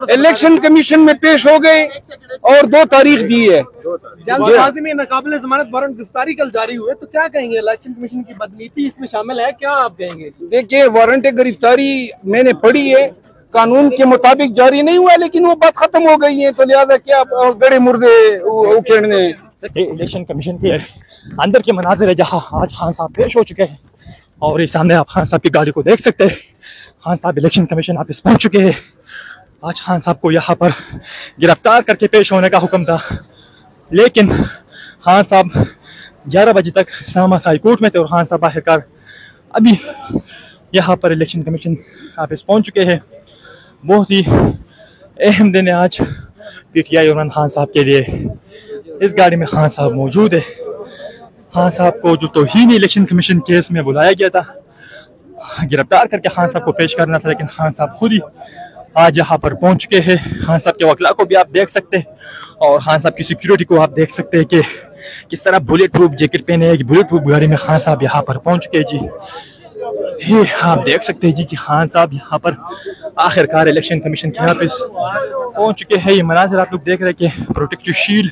Election commission में पेश हो गए और 2 तारीख दी है। जल्दबाजी में नाकाबिल जमानत वारंट गिरफ्तारी कल जारी हुए, तो क्या कहेंगे? इलेक्शन कमीशन की बदनीति इसमें शामिल है, क्या आप कहेंगे? देखिए, वारंट गिरफ्तारी मैंने पढ़ी है, कानून के मुताबिक जारी नहीं हुआ, लेकिन वो बात खत्म हो गई है, तो लिहाजा क्या गड़े मुर्दे उखेड़ने। इलेक्शन कमीशन के अंदर के मनाजिर है जहाँ आज खान साहब पेश हो चुके हैं और ये सामने आप खान साहब की गाड़ी को देख सकते हैं। खान साहब इलेक्शन कमीशन ऑफिस पहुंच चुके हैं। आज खान साहब को यहाँ पर गिरफ्तार करके पेश होने का हुक्म था, लेकिन खान साहब 11 बजे तक इस्लामाबाद हाई कोर्ट में थे और खान साहब आखिरकार अभी यहाँ पर इलेक्शन कमीशन ऑफिस पहुंच चुके हैं। बहुत ही अहम दिन है आज PTI और इमरान खान साहब के लिए। इस गाड़ी में खान साहब मौजूद है। खान साहब को जो तौहीन इलेक्शन कमीशन केस में बुलाया गया था, गिरफ्तार करके खान साहब को पेश करना था, लेकिन खान साहब खुद ही आज यहाँ पर पहुंच चुके हैं। खान साहब के वकला को भी आप देख सकते हैं और खान साहब की सिक्योरिटी को आप देख सकते हैं कि किस तरह बुलेट प्रूफ जैकेट पहने एक बुलेट प्रूफ गाड़ी में खान साहब यहाँ पर पहुंच चुके जी। ये आप देख सकते हैं जी कि खान साहब यहाँ पर आखिरकार इलेक्शन कमीशन के ऑफिस पहुंच चुके हैं। ये मनाजिर आप लोग देख रहे हैं कि प्रोटेक्टिव शील्ड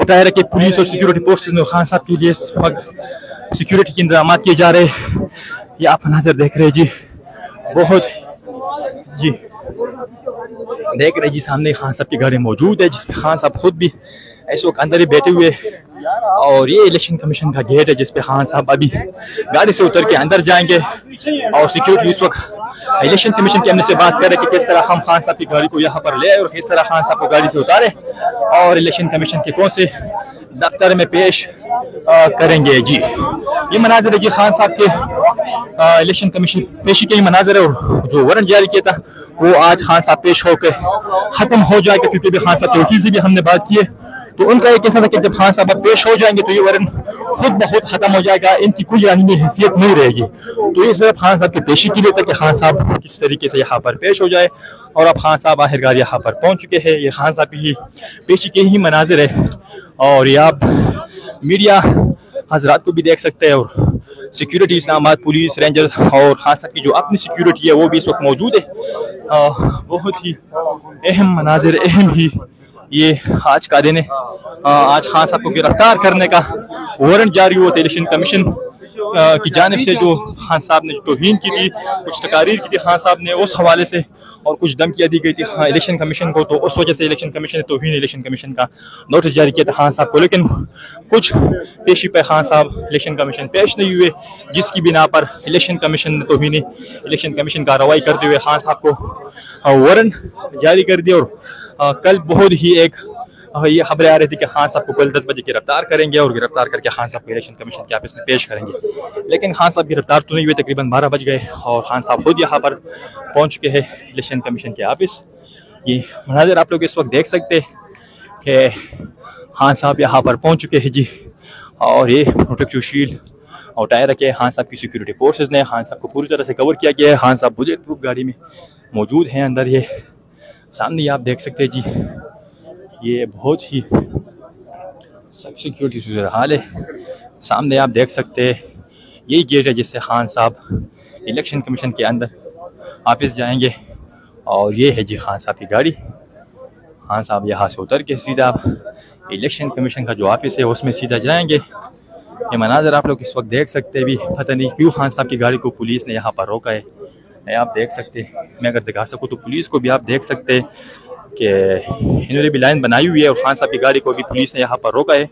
उठाए रखे पुलिस और सिक्योरिटी फोर्सेस ने खान साहब के लिए इस वक्त सिक्योरिटी के इंतजाम किए जा रहे हैं। ये आप मनाजिर देख रहे हैं जी, बहुत जी देख रहे जी, सामने खान साहब की गाड़ी मौजूद है जिसमें खान साहब खुद भी इस वक्त अंदर ही बैठे हुए, और ये इलेक्शन कमीशन का गेट है जिसपे खान साहब अभी गाड़ी से उतर के अंदर जाएंगे और सिक्योरिटी इस वक्त इलेक्शन कमीशन के एमडी से बात कर रहे हैं कि किस तरह हम खान साहब की गाड़ी को यहाँ पर ले आए और किस तरह खान साहब को गाड़ी से उतारे और इलेक्शन कमीशन के कौन से दफ्तर में पेश करेंगे जी। ये मनाजिर है जी खान साहब के इलेक्शन कमीशन पेशी के ही मनाजिर है, और जो वारंट जारी किया था वो आज खान साहब पेश होकर खत्म हो जाएगा, क्योंकि भी खान साहब के वकील से भी हमने बात की है तो उनका ये कहना था कि जब खान साहब पेश हो जाएंगे तो ये वारंट खुद बहुत खत्म हो जाएगा, इनकी कोई कानूनी हैसियत नहीं रहेगी। तो ये सिर्फ खान साहब की पेशी के लिए था कि खान साहब किस तरीके से यहाँ पर पेश हो जाए, और अब खान साहब आखिरकार यहाँ पर पहुंच चुके हैं। ये खान साहब की पेशी के ही मनाजिर है, और ये आप मीडिया हजरात को भी देख सकते हैं, और सिक्योरिटी इस्लामाबाद पुलिस रेंजर्स और खान साहब की जो अपनी सिक्योरिटी है वो भी इस वक्त मौजूद है। बहुत ही अहम मनाजिर, अहम ही ये आज का दिन है। आज खान साहब को गिरफ्तार करने का वारंट जारी हुआ था इलेक्शन कमीशन की जानिब से, जो खान साहब ने तौहीन की थी, कुछ तकारीर की थी खान साहब ने, उस हवाले से और कुछ धमकियां दी गई थी इलेक्शन कमीशन को, तो उस वजह से इलेक्शन कमीशन ने तौहीन इलेक्शन कमीशन का नोटिस जारी किया था खान साहब को। लेकिन कुछ पेशी पे खान साहब इलेक्शन कमीशन पेश नहीं हुए, जिसकी बिना पर इलेक्शन कमीशन ने तौहीन इलेक्शन कमीशन कार्रवाई करते हुए खान साहब को वारंट जारी कर दिया। और कल बहुत ही एक ये खबरें आ रही थी कि खान साहब को कल 10 बजे गिरफ्तार करेंगे और गिरफ्तार करके खान साहब को इलेक्शन कमीशन के ऑफिस में पेश करेंगे, लेकिन खान साहब गिरफ्तार तो नहीं हुए। तकरीबन 12 बज गए और खान साहब खुद यहाँ पर पहुँच चुके हैं इलेक्शन कमीशन के ऑफिस। ये मनाजिर आप लोग इस वक्त देख सकते हैं कि खान साहब यहाँ पर पहुँच चुके हैं जी, और ये प्रोटेक्टिव शील्ड उठाए रखे खान साहब की सिक्योरिटी फोर्सेज ने खान साहब को पूरी तरह से कवर किया गया है। खान साहब बुलेट प्रूफ गाड़ी में मौजूद हैं अंदर। ये सामने आप देख सकते हैं जी, ये बहुत ही सख्त सिक्योरिटी सूरत हाल है। सामने आप देख सकते हैं यही गेट है जिससे खान साहब इलेक्शन कमीशन के अंदर ऑफिस जाएंगे, और ये है जी खान साहब की गाड़ी। खान साहब यहाँ से उतर के सीधा आप इलेक्शन कमीशन का जो ऑफिस है उसमें सीधा जाएंगे। ये मनाजर आप लोग इस वक्त देख सकते हैं। भी पता नहीं क्यों खान साहब की गाड़ी को पुलिस ने यहाँ पर रोका है, आप देख सकते हैं। मैं अगर दिखा सकूँ तो पुलिस को भी आप देख सकते हैं कि इन्होंने भी लाइन बनाई हुई है, और खान साहब की गाड़ी को भी पुलिस ने यहाँ पर रोका है,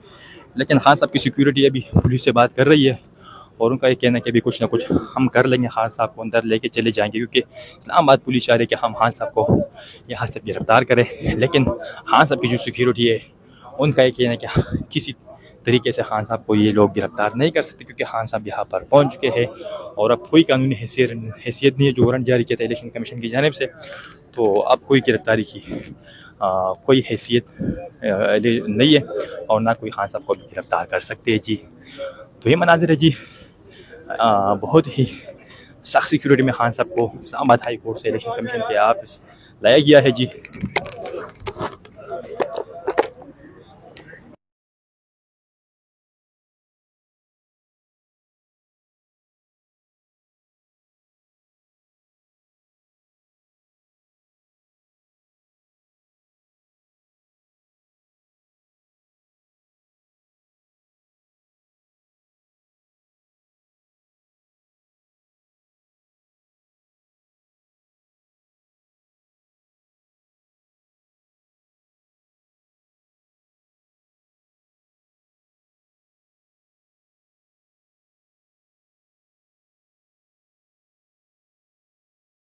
लेकिन खान साहब की सिक्योरिटी अभी पुलिस से बात कर रही है, और उनका ये कहना है कि अभी कुछ ना कुछ हम कर लेंगे, खान साहब को अंदर लेके चले जाएंगे, क्योंकि इस्लामाबाद पुलिस चाह रही है कि हम खान साहब को यहाँ से गिरफ्तार करें, लेकिन खान साहब की जो सिक्योरिटी है उनका ये कहना है कि किसी तरीके से खान साहब को ये लोग गिरफ्तार नहीं कर सकते, क्योंकि खान साहब यहाँ पर पहुँच चुके हैं और अब कोई कानूनी हैसियत नहीं है। जो वारंट जारी किया था इलेक्शन कमीशन की जानिब से, तो अब कोई गिरफ्तारी की कोई हैसियत नहीं है, और ना कोई खान साहब को भी गिरफ्तार कर सकते हैं जी। तो ये मनाजिर है जी, बहुत ही सख्त सिक्योरिटी में खान साहब को इस्लामाबाद हाई कोर्ट से इलेक्शन कमीशन के ऑफिस लाया गया है जी।